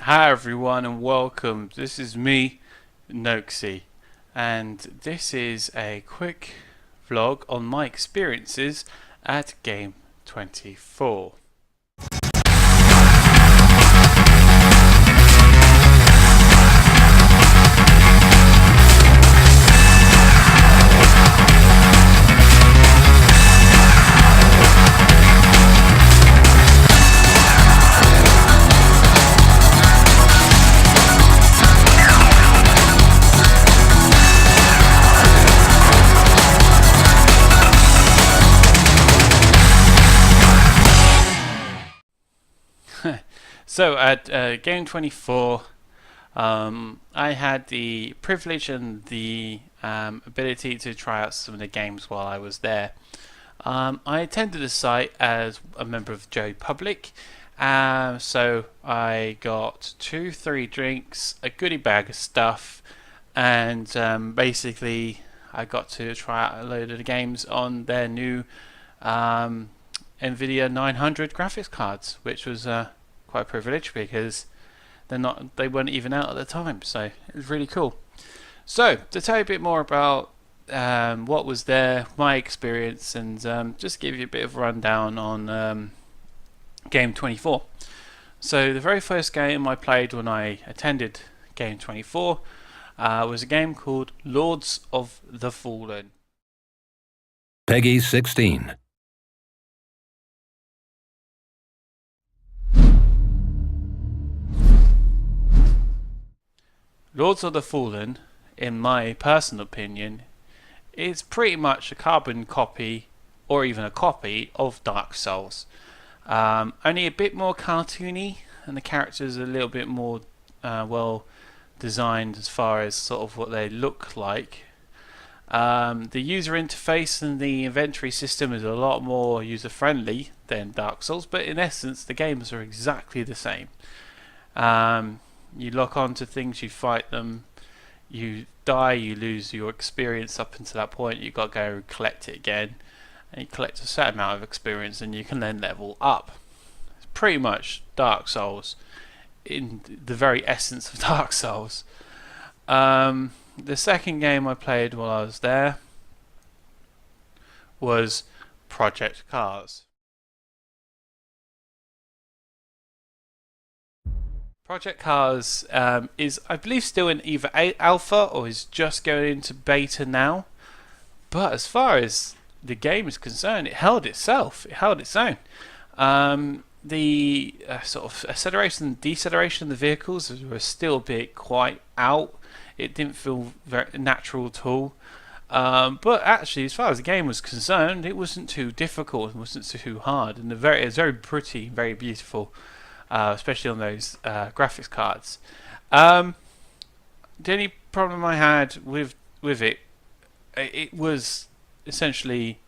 Hi everyone and welcome. This is me, Noaksey, and this is a quick vlog on my experiences at Game24. So at Game24, I had the privilege and the ability to try out some of the games while I was there. I attended the site as a member of Joe Public, so I got 2 drinks, a goodie bag of stuff, and basically I got to try out a load of the games on their new NVIDIA 900 graphics cards, which was quite a privilege because they weren't even out at the time, so it was really cool. So to tell you a bit more about what was there, my experience, and just give you a bit of a rundown on Game24. So the very first game I played when I attended Game24 was a game called Lords of the Fallen. Peggy 16. Lords of the Fallen, in my personal opinion, is pretty much a carbon copy, or even a copy, of Dark Souls. Only a bit more cartoony, and the characters are a little bit more well designed as far as sort of what they look like. The user interface and the inventory system is a lot more user friendly than Dark Souls, but in essence the games are exactly the same. You lock on to things, you fight them, you die, you lose your experience up until that point, you've got to go collect it again, and you collect a certain amount of experience and you can then level up. It's pretty much Dark Souls in the very essence of Dark Souls. The second game I played while I was there was Project Cars. Project Cars is, I believe, still in either alpha or is just going into beta now. But as far as the game is concerned, it held itself. It held its own. The sort of acceleration and deceleration of the vehicles were still a bit quite out. It didn't feel very natural at all. But actually, as far as the game was concerned, it wasn't too difficult. It wasn't too hard, and it was very pretty, very beautiful. Especially on those graphics cards. The only problem I had with it was essentially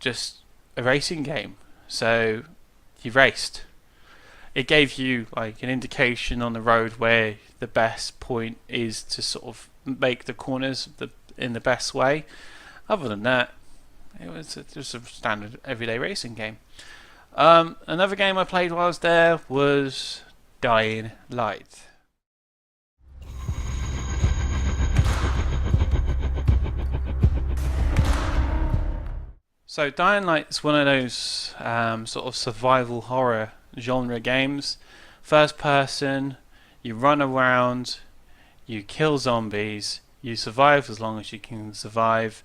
just a racing game. So you raced. It gave you like an indication on the road where the best point is to sort of make the corners in the best way. Other than that, it was just a standard everyday racing game. Another game I played while I was there was Dying Light. So Dying Light is one of those sort of survival horror genre games. First person, you run around, you kill zombies, you survive as long as you can survive.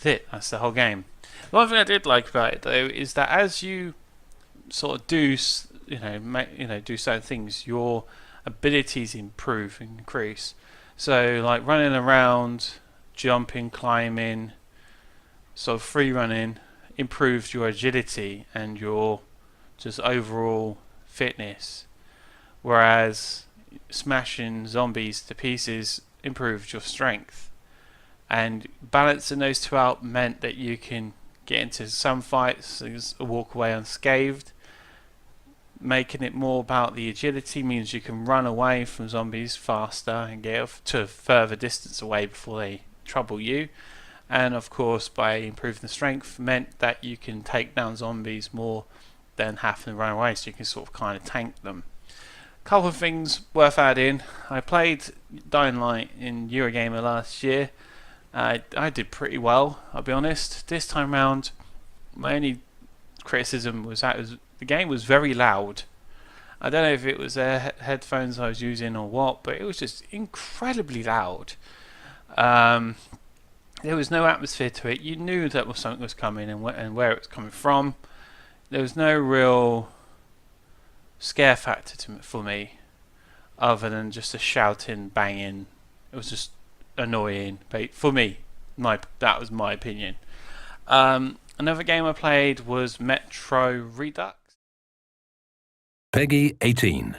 That's the whole game. One thing I did like about it though is that as you sort of do do certain things, your abilities improve and increase. So like running around, jumping, climbing, sort of free running improves your agility and your just overall fitness, whereas smashing zombies to pieces improves your strength. And balancing those two out meant that you can get into some fights and walk away unscathed. Making it more about the agility means you can run away from zombies faster and get to a further distance away before they trouble you. And of course, by improving the strength meant that you can take down zombies more than having to run away, so you can sort of kind of tank them. couple of things worth adding. I played Dying Light in Eurogamer last year. I did pretty well, I'll be honest. This time round, my only criticism was that the game was very loud. I don't know if it was the headphones I was using or what, but it was just incredibly loud. There was no atmosphere to it. You knew that something was coming and where it was coming from. There was no real scare factor for me, other than just the shouting, banging. It was just annoying. But for me, that was my opinion. Another game I played was Metro Redux. Peggy 18.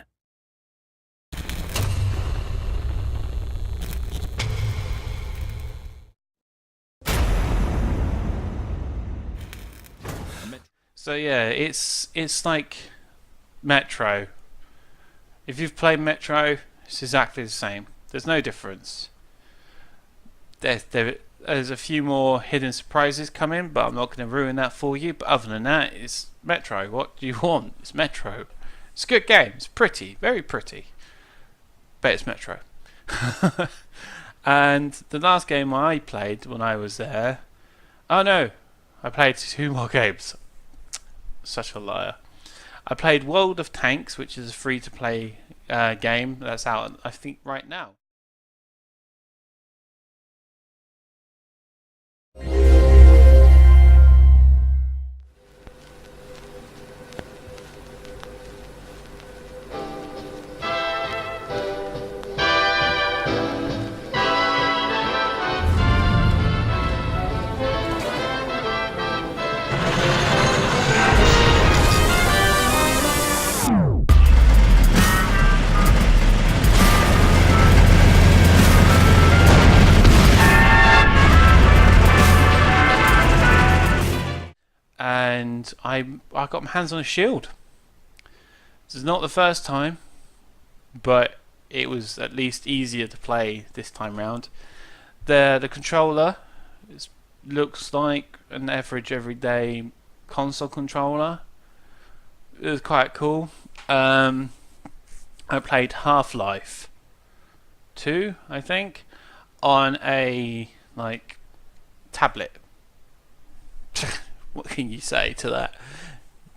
So yeah, it's like Metro. If you've played Metro, it's exactly the same. There's no difference. There's a few more hidden surprises coming, but I'm not going to ruin that for you. But other than that, it's Metro. What do you want? It's Metro. It's a good game. It's pretty, very pretty. But it's Metro. And the last game I played when I was there... Oh no, I played 2 more games. Such a liar. I played World of Tanks, which is a free-to-play game that's out, I think, right now. And I got my hands on a shield. This is not the first time, but it was at least easier to play this time round. The controller looks like an average everyday console controller. It was quite cool. I played Half-Life 2, I think, on a tablet. What can you say to that?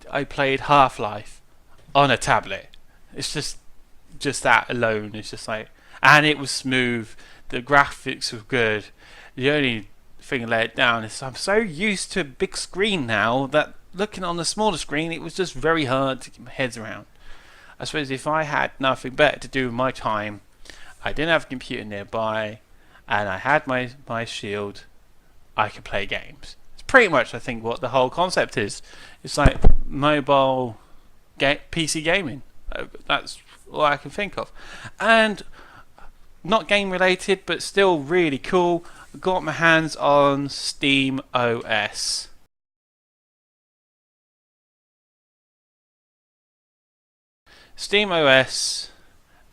I played Half-Life on a tablet. It's just that alone. It's just like, and it was smooth. The graphics were good. The only thing that let it down is I'm so used to a big screen now that looking on the smaller screen, it was just very hard to get my head around. I suppose if I had nothing better to do with my time, I didn't have a computer nearby, and I had my shield, I could play games. Pretty much I think what the whole concept is. It's like mobile PC gaming. That's all I can think of. And not game related, but still really cool. I got my hands on Steam OS. Steam OS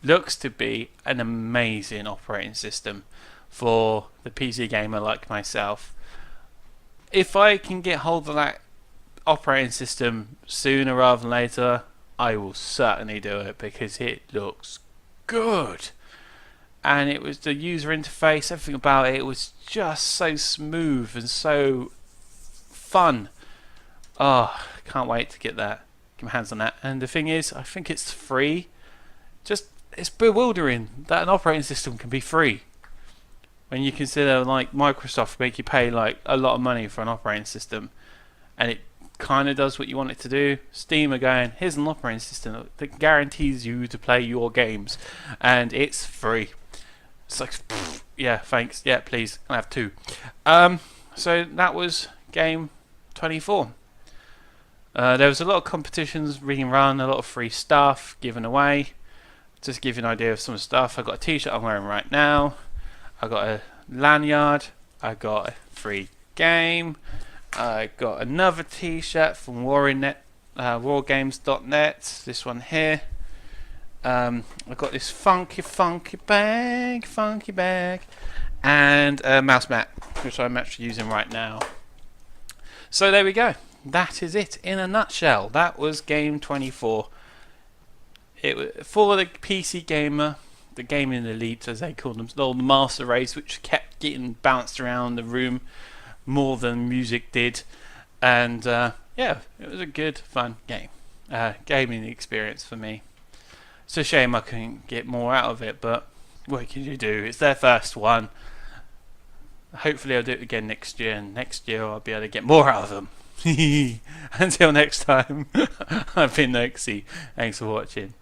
looks to be an amazing operating system for the PC gamer like myself. If I can get hold of that operating system sooner rather than later, I will certainly do it because it looks good. And it was the user interface, everything about it was just so smooth and so fun. Oh, can't wait to get my hands on that. And the thing is, I think it's free. It's bewildering that an operating system can be free. When you consider Microsoft make you pay a lot of money for an operating system, and it kind of does what you want it to do. Steam are going, here's an operating system that guarantees you to play your games, and it's free. It's like, yeah, thanks, yeah, please, I'll have 2. So that was GAME24. There was a lot of competitions being run, a lot of free stuff given away. Just to give you an idea of some stuff, I got a t-shirt I'm wearing right now. I got a lanyard, I got a free game, I got another t-shirt from wargames.net, this one here. I got this funky bag, and a mouse mat, which I'm actually using right now. So there we go. That is it in a nutshell. That was GAME24. it was for the PC gamer, the gaming elite as they call them, the master race, which kept getting bounced around the room more than music did, and yeah, it was a good, fun gaming experience for me. It's a shame I couldn't get more out of it, but what can you do? It's their first one. Hopefully I'll do it again next year, and next year I'll be able to get more out of them. Until next time, I've been Noaksey. Thanks for watching.